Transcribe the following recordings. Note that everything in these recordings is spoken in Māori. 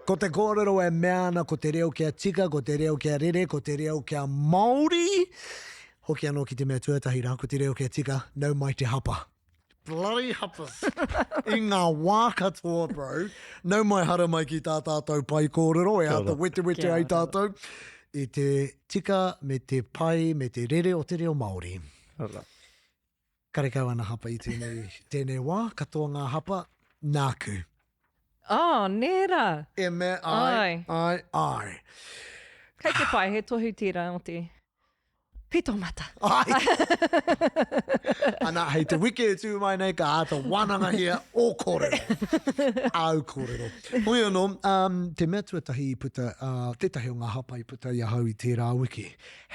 Ko te kōrero e meana, ko te reo kia tika, ko te reo kia rere, ko te reo kia Māori. Hoki anō ki te mea tuatahi rā, ko te reo kia tika, nau mai te hapa. Bloody hapas. I ngā wā katoa, bro. Nau mai hara mai ki tā tātou pai kōrero, e ata wete ai tātou. I te tika, me te pai, me te rere o te reo Māori. Karekau ana hapa i tēnei wā, katoa ngā hapa, nāku. Oh, nera. E me ai. Kei te pai, he tohu tira o te pitomata. Ai. Ana, hei te wiki e tū mai nei, ka ata wānanga hea o kōrero. Au kōrero. Hoi anō, te mea tuatahi i puta, tētahi o ngā hapa i puta i ahau i tērā wiki.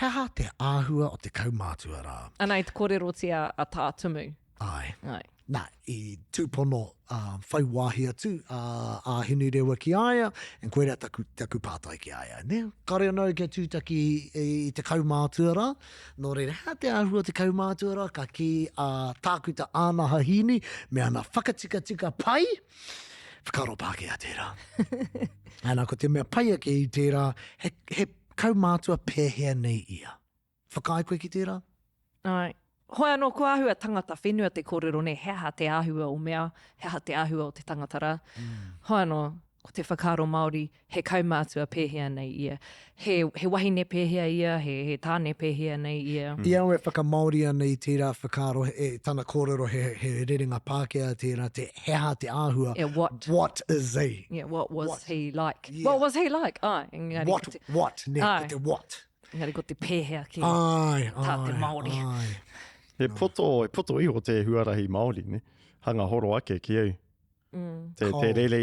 Heha te āhua o te kaumātua rā. Ana i te kōrero tia a tātumu. Ai. Ai. Nā, i tūpono whai wāhi atu a hinu rewa ki aia, en koe rea taku pātai ki aia. Ne, kare anau kia tūtaki i te kaumātua rā, nō reira, hea te āhua te kaumātua rā, ka ki tākuta āna hahini, me ana whakatika pai, whakaro Pākehā tērā. Ana, ko te mea pai ake i tērā, he kaumātua pēhea nei ia. Whakai koe ki tērā? Ai. Hoi anō, ko āhua tangata whenua te kōrero nei, heha te āhua o mea, heha te āhua o te tangata rā. Hoi anō, ko te whakaaro Māori, he kaumātua pēhea nei ia. He wahine pēhea ia, he tāne pēhea nei ia. Ia oe whakamauria nei tērā whakaaro, tana kōrero he rerenga Pākehā tērā, te heha te āhua. Yeah, What is he? Yeah, what was he like? Yeah. What was he like? Ai, engari, What? Ne, Ai. ko te what? Engari ko te pēhea ki Ai, tā te Māori. ai. He poto iho te huarahi Māori, ne? Hanga horo ake ki au. Te rele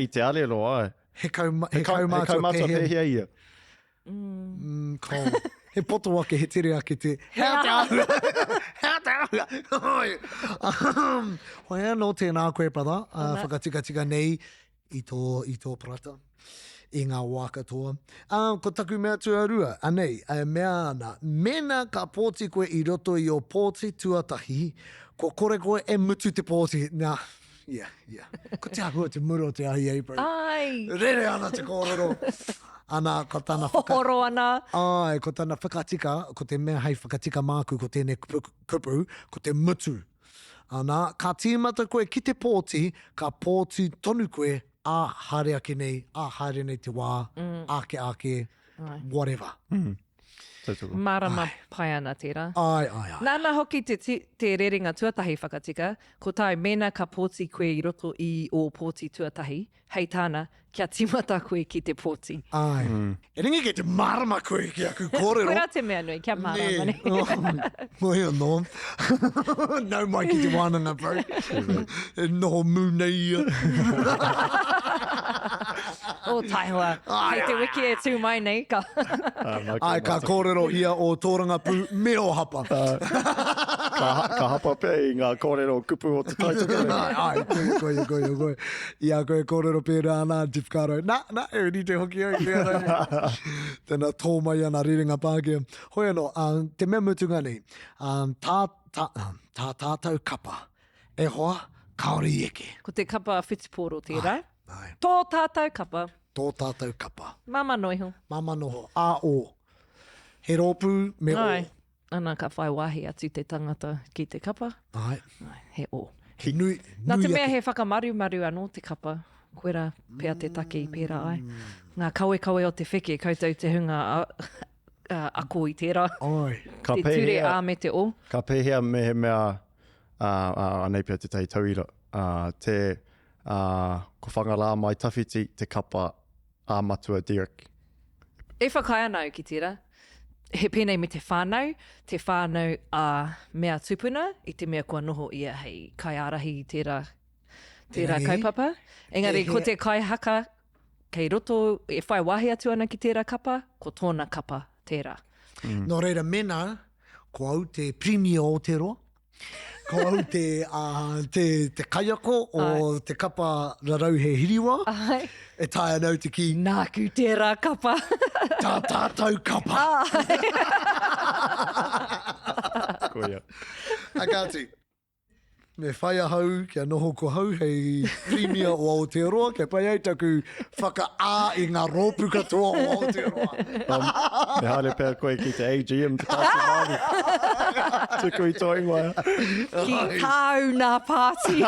i te arelo, ai. He kaumātua pēhea ia. Ko. He poto ake, he tere ake te hea te āhua. Hea te āhua. Oi. Hoi anō tēnā koe, brother. Whakatika nei i tō parata. I ngā wā katoa. Ko taku mea tuarua, anei, mea ana, mena ka pōti koe i roto i o pōti tuatahi, ko kore koe e mutu te pōti. Nā, yeah. Ko te ahua te muro te ahi ei, bro. Ai, Rere ana te kōrero. Ana, ko tāna horo ana. Ai, ko tāna whakatika, ko te mea hei whakatika māku, ko tēnei kupu, ko te mutu. Ana, ka tīmata koe ki te pōti, ka pōti tonu koe, a haere ake nei, a haere nei te wā, ake, whatever. Marama pai ana tērā. Ai. Nāna hoki te rerenga tuatahi whakatika, ko tai mena ka pōti koe i roto i o pōti tuatahi, hei tāna, kia timata koe ki te pōti. Ai. E ringi ke te marama koe ki aku kōrero. Koe rā te mea nui, kia marama ne. Moi anō. Nau mai ki te wānanga, bro. E noho mū nei ia. O taihoa, hei te wiki e tū mai nei ka. Ai, ka kōrero ia o tōranga pū me o hapa. Ka hapa pē i ngā kōrero kupu o te taituka. Ai, koe. Ia koe kōrero pērā nā te whakaro. Nā, e ni te hoki au. Tēnā tō mai ana rerenga Pākehā. Hoi anō, te mea mutunga nei, tā tātou kapa, e hoa, kaori eke. Ko te kapa whitiporo tērā. Ai. Tō tātou kapa. Tō tātou kapa. Mama noiho. Mama noho, a o. He rōpū me o. Ai. Ana ka whai wāhi atu te tangata ki te kapa. Ai. Ai, he o. He nui Nā te mea ake. he whakamaru anō te kapa. Koera pēr te take i pēra ai. Ngā kaue o te wheke, koutou te hunga ako i tērā. Ai. Ka Te ture pēhea- a me te o. Ka pēhea me he mea, anei pia te tei tauira, ko whangarā mai tawhiti te kapa a matua Derek. E whakai anau ki tērā. He pēnei me te whānau a mea tupuna, i te mea kua noho ia hei kai arahi i tērā Engari. kaupapa. Engari, ko te kai haka kei roto, e whai wāhi atu ana ki tērā kapa, ko tōna kapa tērā. Nō reira mena, ko au te premio o te roa. Ko au te kaiako o te kapa rarau he hiriwa. Ai. E tae anau te ki Nāku tērā kapa. tā tātou kapa. Ko ia. Akāti. Me whai ahau, kia noho ko hau, hei premier o Aotearoa, kia pai ai taku whaka-a I ngā rōpu katoa o Aotearoa. Me hale pēr koe ki te AGM, te pāti Māori. Tuku I toi ingoa. Ki kāu nā pāti.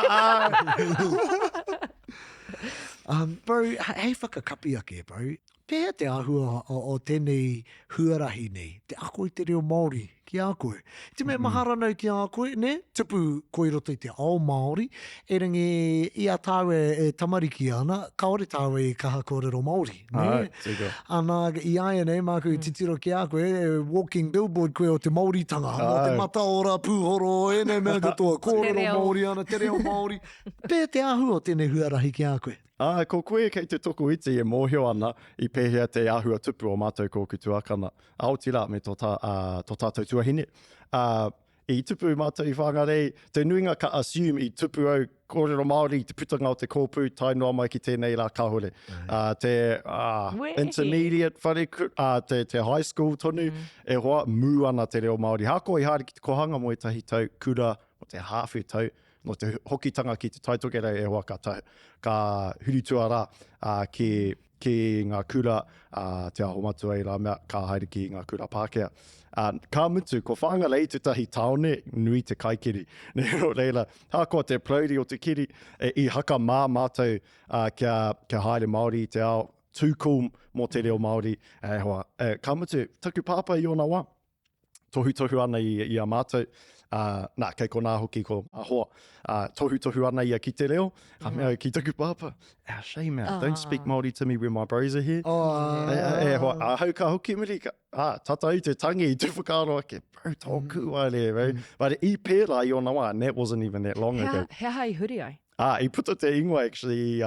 Bro, hei whakakapi ake, bro. Pēhea te āhua o tēnei huarahi nei, te ako I te reo Māori ki a koe. Te mea maharanau ki a koe, ne? Tupu koe roto I te ao Māori, e rangi I a tāwe e tamariki ana, kaore tāwe I kaha kōrero Māori. Ne? Tika. Ana I aia nei, māku titiro ki a koe, walking billboard koe o te Māoritanga, mo te mataora, pūhoro, e nei mea katoa, kōrero Māori ana, te reo Māori. Pēhea te āhua o tēnei huarahi ki a koe. Ko koe kei te toko iti e mōhio ana I pēhea te āhua tupu o mātou ko kutuakana. Aotira me tō tātou tuahine. I tupu mātou I Whangārei, te nuinga ka assume I tupu au kōrero Māori, te putanga o te kōpū, tai noa mai ki tēnei rā kahore. Te intermediate, whare, te high school tonu, e hoa mū ana te reo Māori. Hako I haere ki te kohanga mo etahi tau kura, mo te hawhi tau, no te hokitanga ki te taitokere e hoa ka huritua rā ki ngā kura, te aho matua I rā mea, ka haere ki ngā kura Pākehā. Ka mutu, ko Whangārei tutahi taone, nui te kaikiri. Nero reira, hākua te prauri o te kiri, I haka mā mātou kia haere Māori, te ao tūku mō te reo Māori. Ka mutu, taku pāpa I ona wā. Tohu ana I a mātou. Nā, kei ko nā hoki ko ahoa. Tohu ana I a ki te reo. Ka mea ki taku pāpa. Shame, man. Don't speak Māori to me when my bros are here. Hau ka hoki miri. Tata I te tangi I te whakaro ake. Bro, tōku ai le, bro. But I pērā I ona wā, and that wasn't even that long ago. Hea hai huri ai? I puta te ingoa, actually, I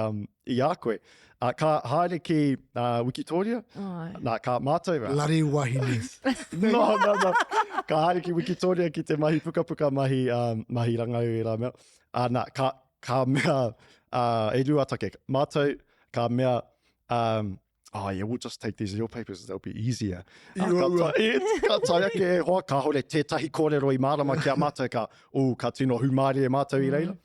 a koe. Ka haere ki Wikitoria. Nā, ka mātou. Lari wahine. No. Ka haere ki Wikitoria ki te mahi puka mahi rangau I rā mea. Nā, ka mea e rua take. Mātou, ka mea... we'll just take these your papers, they'll be easier. Ka tai ake e hoa, ka hore tētahi kōrero I mārama ki a mātou ka tino humari e mātou I reira.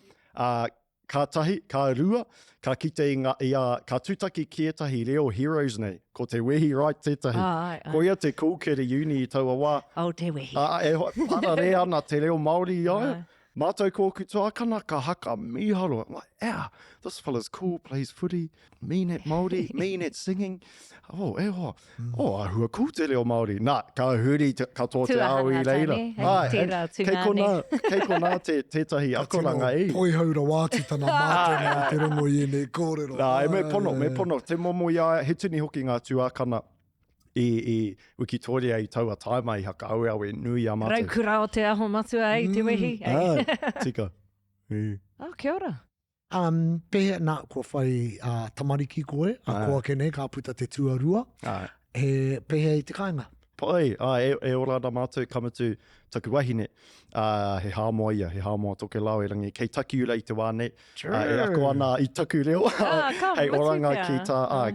Ka tahi, ka rua, ka kite ka tūtaki ki etahi reo heroes nei, ko te wehi right tētahi. Ko ia te kūkere uni I taua wā. Te wehi. Para re ana te reo Māori I aia. Mātou ko kutuakana ka haka miharo. I'm like, this fella's cool, plays footy, mean it Māori, mean it singing. Ahua cool te reo Māori. Nā, ka huri ka tō te au I reira. Kei ko nā tētahi akoranga I. Poi haura wātitana mātena te rongo I nei kōrero. Nā, me pono. Te momo I aia, he tini hoki ngā tuakana I Wikitoria I taua taima I haka au e nui a mātou. Raukura o te aho matua ai, te wehi. Tika. Kia ora. Pēhea nā kua whai tamariki koe, koa kene ka puta te tuarua, he pēhea I te kāinga. Pai, e ora ana mātou kamatu taku wahine, he hāmoa ia, he hāmoa toke lau e rangi, kei taki ura I te wāne, e ako ana I taku reo, hei oranga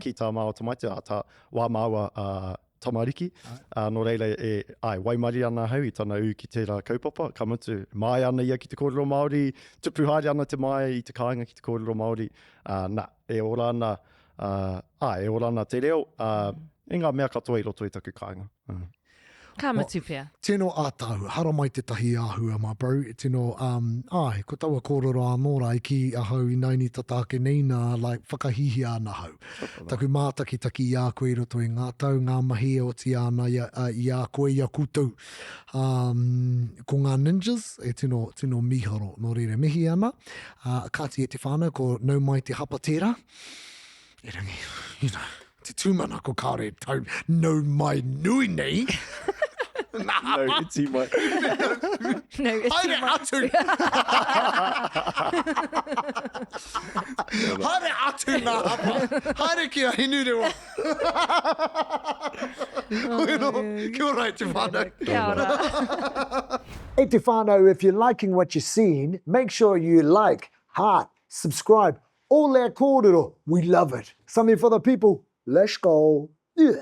ki tā mao tamaite, tā wā maua tamariki, no reira waimari ana hau I tana u ki tērā kaupapa, kamatu, mai ana ia ki te kōrero Māori, tupu haere ana te mai I te kāinga ki te kōrero Māori, e ora ana te reo, e ngā mea katoa I roto I taku kāinga. Ka matu pia. Tēnō ātahu, hara mai te tahi āhua, my bro. Tēnō, ko taua kōrero anōra I ki ahau I naini tatake neina, like, whakahihi ana hau. Taku mātaki taki I a koe I roto I ngā tau, ngā mahi o ti ana I a koe I a koutou. Ko ngā ninjas, e tēnō miharo, no reire mihi ana. Kāti e te whānau, ko nau mai te hapa tērā. E rangi, te tūmana ko kāre tau, nau mai nui nei. No, iti mai. No, iti mai. Haere atu nā hapa. Haere ki a hinu rewa. Kia ora e te whānau. Kia ora. Hey te whānau, if you're liking what you're seeing, make sure you like, heart, subscribe, all our kōrero. We love it. Something for the people. Let's go. Yeah.